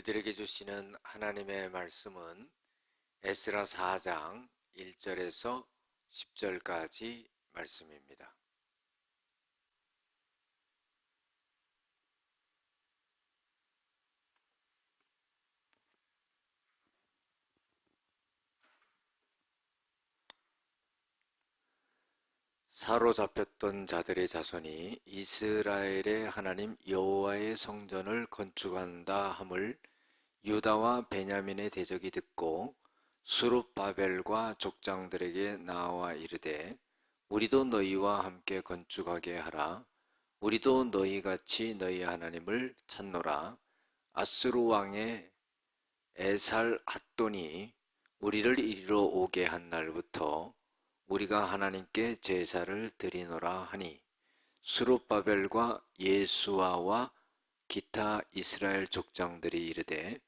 우리들에게 주시는 하나님의 말씀은 에스라 4장 1절에서 10절까지 말씀입니다. 사로잡혔던 자들의 자손이 이스라엘의 하나님 여호와의 성전을 건축한다 함을 유다와 베냐민의 대적이 듣고 수룹바벨과 족장들에게 나와 이르되 우리도 너희와 함께 건축하게 하라. 우리도 너희같이 너희 하나님을 찾노라. 아수르 왕의 에살핫돈이 우리를 이리로 오게 한 날부터 우리가 하나님께 제사를 드리노라 하니 수룹바벨과 예수아와 기타 이스라엘 족장들이 이르되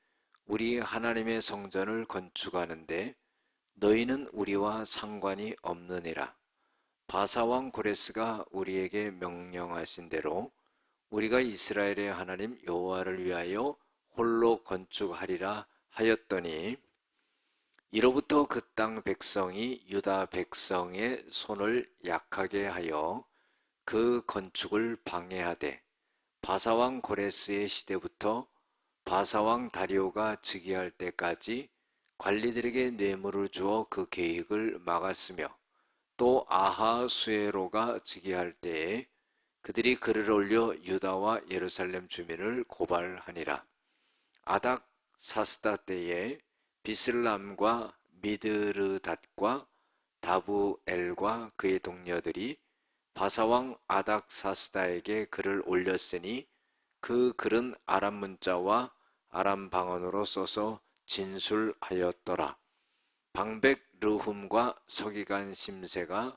우리 하나님의 성전을 건축하는데 너희는 우리와 상관이 없느니라. 바사왕 고레스가 우리에게 명령하신 대로 우리가 이스라엘의 하나님 여호와를 위하여 홀로 건축하리라 하였더니 이로부터 그 땅 백성이 유다 백성의 손을 약하게 하여 그 건축을 방해하되 바사왕 고레스의 시대부터 바사왕 다리오가 즉위할 때까지 관리들에게 뇌물을 주어 그 계획을 막았으며 또 아하수에로가 즉위할 때에 그들이 글을 올려 유다와 예루살렘 주민을 고발하니라. 아닥 사스다 때에 비슬람과 미드르닷과 다부엘과 그의 동료들이 바사왕 아닥 사스다에게 글을 올렸으니 그 글은 아람 문자와 아람 방언으로 써서 진술하였더라. 방백 르훔과 서기관 심세가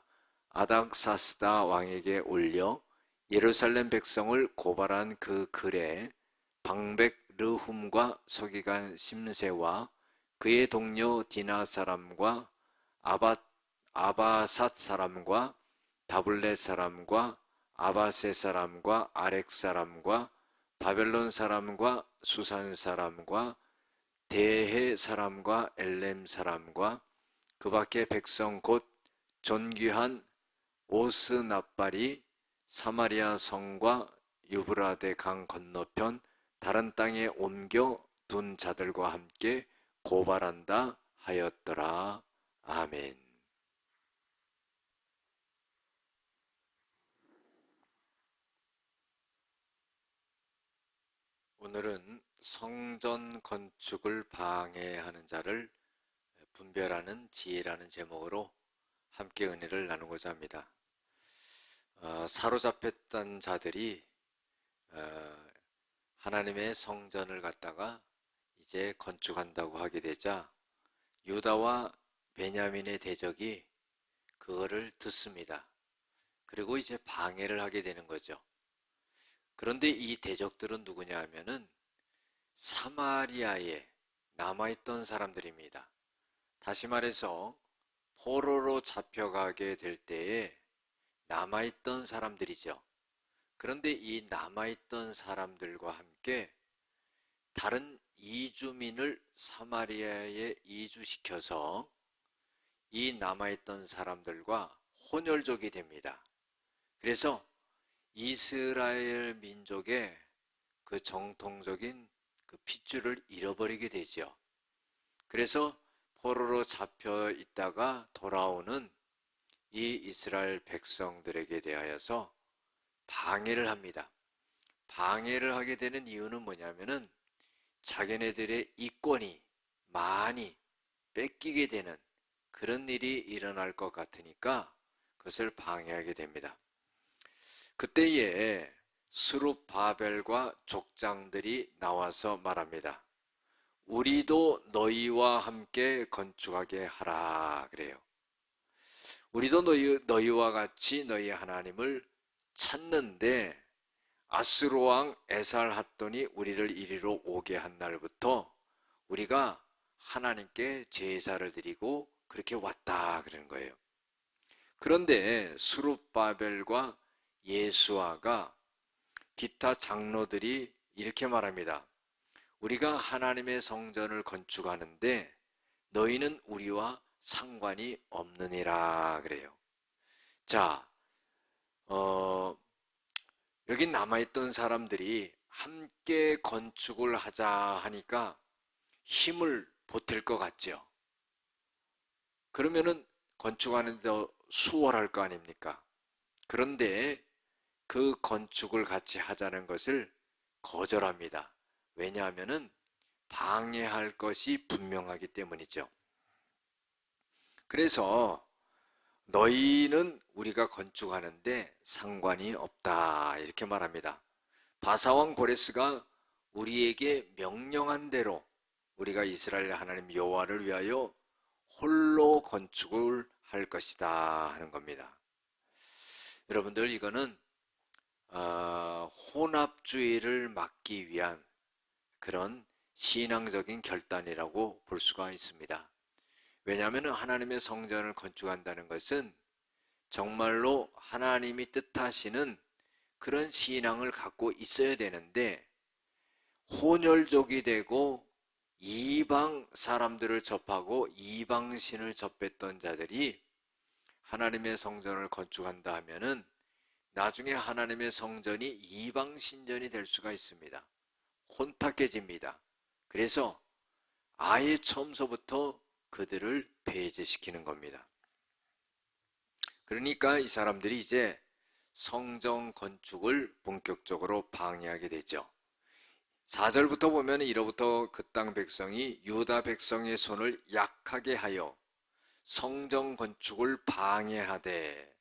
아닥 사스다 왕에게 올려 예루살렘 백성을 고발한 그 글에 방백 르훔과 서기관 심세와 그의 동료 디나 사람과 아바삿 사람과 다블렛 사람과 아바세 사람과 아렉 사람과 바벨론 사람과 수산 사람과 대해 사람과 엘렘 사람과 그 밖에 백성 곧 존귀한 오스납발이 사마리아 성과 유브라데 강 건너편 다른 땅에 옮겨 둔 자들과 함께 고발한다 하였더라. 아멘. 오늘은 성전 건축을 방해하는 자를 분별하는 지혜라는 제목으로 함께 은혜를 나누고자 합니다. 사로잡혔던 자들이 하나님의 성전을 갖다가 이제 건축한다고 하게 되자 유다와 베냐민의 대적이 그거를 듣습니다. 그리고 이제 방해를 하게 되는 거죠. 그런데 이 대적들은 누구냐 하면은 사마리아에 남아있던 사람들입니다. 다시 말해서 포로로 잡혀가게 될 때에 남아있던 사람들이죠. 그런데 이 남아있던 사람들과 함께 다른 이주민을 사마리아에 이주시켜서 이 남아있던 사람들과 혼혈족이 됩니다. 그래서 이스라엘 민족의 그 정통적인 그 핏줄을 잃어버리게 되죠. 그래서 포로로 잡혀 있다가 돌아오는 이 이스라엘 백성들에게 대하여서 방해를 합니다. 방해를 하게 되는 이유는 뭐냐면은 자기네들의 이권이 많이 뺏기게 되는 그런 일이 일어날 것 같으니까 그것을 방해하게 됩니다. 그때에 수룹바벨과 족장들이 나와서 말합니다. 우리도 너희와 함께 건축하게 하라 그래요. 우리도 너희와 같이 너희 하나님을 찾는데 아수르 왕 에살핫돈이 우리를 이리로 오게 한 날부터 우리가 하나님께 제사를 드리고 그렇게 왔다 그러는 거예요. 그런데 수룹바벨과 예수아가 기타 장로들이 이렇게 말합니다. 우리가 하나님의 성전을 건축하는데 너희는 우리와 상관이 없느니라 그래요. 자, 여기 남아있던 사람들이 함께 건축을 하자 하니까 힘을 보탤 것 같죠. 그러면은 건축하는 데 수월할 거 아닙니까? 그런데 그 건축을 같이 하자는 것을 거절합니다. 왜냐하면은 방해할 것이 분명하기 때문이죠. 그래서 너희는 우리가 건축하는데 상관이 없다 이렇게 말합니다. 바사왕 고레스가 우리에게 명령한 대로 우리가 이스라엘 하나님 여호와를 위하여 홀로 건축을 할 것이다 하는 겁니다. 여러분들 이거는 혼합주의를 막기 위한 그런 신앙적인 결단이라고 볼 수가 있습니다. 왜냐하면 하나님의 성전을 건축한다는 것은 정말로 하나님이 뜻하시는 그런 신앙을 갖고 있어야 되는데 혼혈족이 되고 이방 사람들을 접하고 이방신을 접했던 자들이 하나님의 성전을 건축한다 하면은 나중에 하나님의 성전이 이방신전이 될 수가 있습니다. 혼탁해집니다. 그래서 아예 처음서부터 그들을 배제시키는 겁니다. 그러니까 이 사람들이 이제 성전 건축을 본격적으로 방해하게 되죠. 4절부터 보면 이로부터 그 땅 백성이 유다 백성의 손을 약하게 하여 성전 건축을 방해하되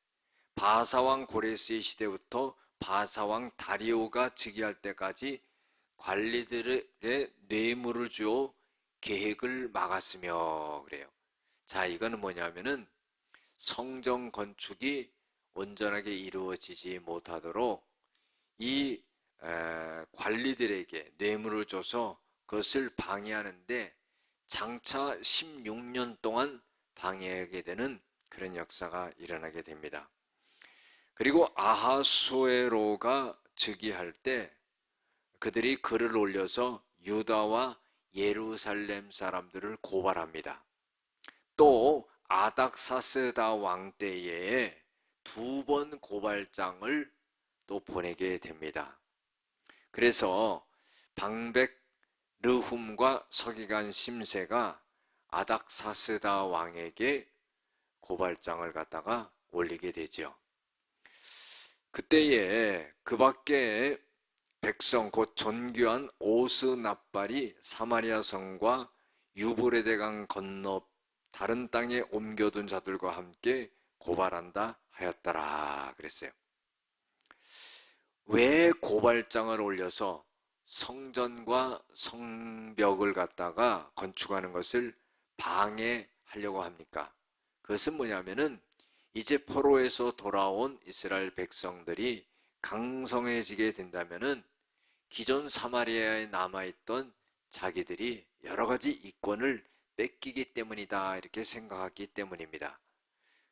바사왕 고레스의 시대부터 바사왕 다리오가 즉위할 때까지 관리들에게 뇌물을 주어 계획을 막았으며 그래요. 자, 이거는 뭐냐면은 성전 건축이 온전하게 이루어지지 못하도록 이 관리들에게 뇌물을 줘서 그것을 방해하는데 장차 16년 동안 방해하게 되는 그런 역사가 일어나게 됩니다. 그리고 아하수에로가 즉위할 때 그들이 글을 올려서 유다와 예루살렘 사람들을 고발합니다. 또 아닥사스다 왕 때에 2번 고발장을 또 보내게 됩니다. 그래서 방백 르훔과 서기관 심세가 아닥사스다 왕에게 고발장을 갖다가 올리게 되죠. 그때에 그 밖에 백성 곧 존귀한 오스납발이 사마리아 성과 유브레데강 건너 다른 땅에 옮겨둔 자들과 함께 고발한다 하였더라 그랬어요. 왜 고발장을 올려서 성전과 성벽을 갖다가 건축하는 것을 방해하려고 합니까? 그것은 뭐냐면은 이제 포로에서 돌아온 이스라엘 백성들이 강성해지게 된다면은 기존 사마리아에 남아있던 자기들이 여러 가지 이권을 뺏기기 때문이다 이렇게 생각했기 때문입니다.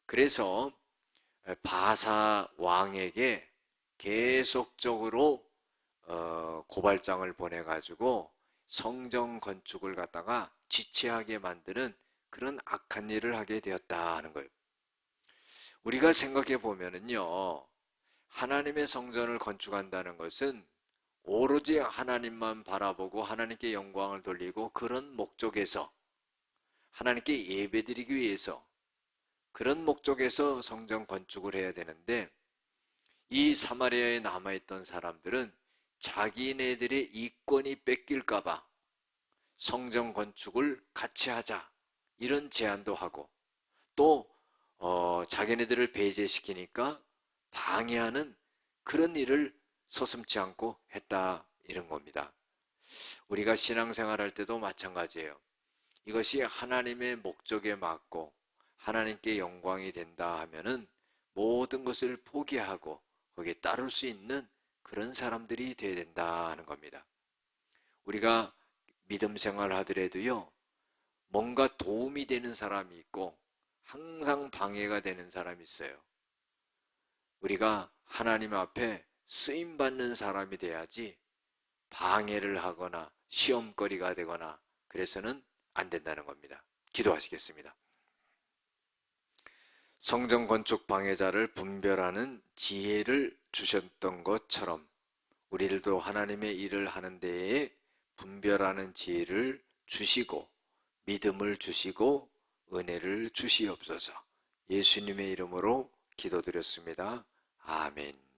그래서 바사 왕에게 계속적으로 고발장을 보내가지고 성전 건축을 갖다가 지체하게 만드는 그런 악한 일을 하게 되었다 하는 거예요. 우리가 생각해 보면은요, 하나님의 성전을 건축한다는 것은 오로지 하나님만 바라보고 하나님께 영광을 돌리고 그런 목적에서 하나님께 예배드리기 위해서 그런 목적에서 성전 건축을 해야 되는데 이 사마리아에 남아있던 사람들은 자기네들의 이권이 뺏길까봐 성전 건축을 같이 하자 이런 제안도 하고 또 자기네들을 배제시키니까 방해하는 그런 일을 서슴지 않고 했다 이런 겁니다. 우리가 신앙생활 할 때도 마찬가지예요. 이것이 하나님의 목적에 맞고 하나님께 영광이 된다 하면은 모든 것을 포기하고 거기에 따를 수 있는 그런 사람들이 되어야 된다 하는 겁니다. 우리가 믿음 생활 하더라도요, 뭔가 도움이 되는 사람이 있고 항상 방해가 되는 사람이 있어요. 우리가 하나님 앞에 쓰임받는 사람이 돼야지 방해를 하거나 시험거리가 되거나 그래서는 안 된다는 겁니다. 기도하시겠습니다. 성전 건축 방해자를 분별하는 지혜를 주셨던 것처럼 우리들도 하나님의 일을 하는 데에 분별하는 지혜를 주시고 믿음을 주시고 은혜를 주시옵소서. 예수님의 이름으로 기도드렸습니다. 아멘.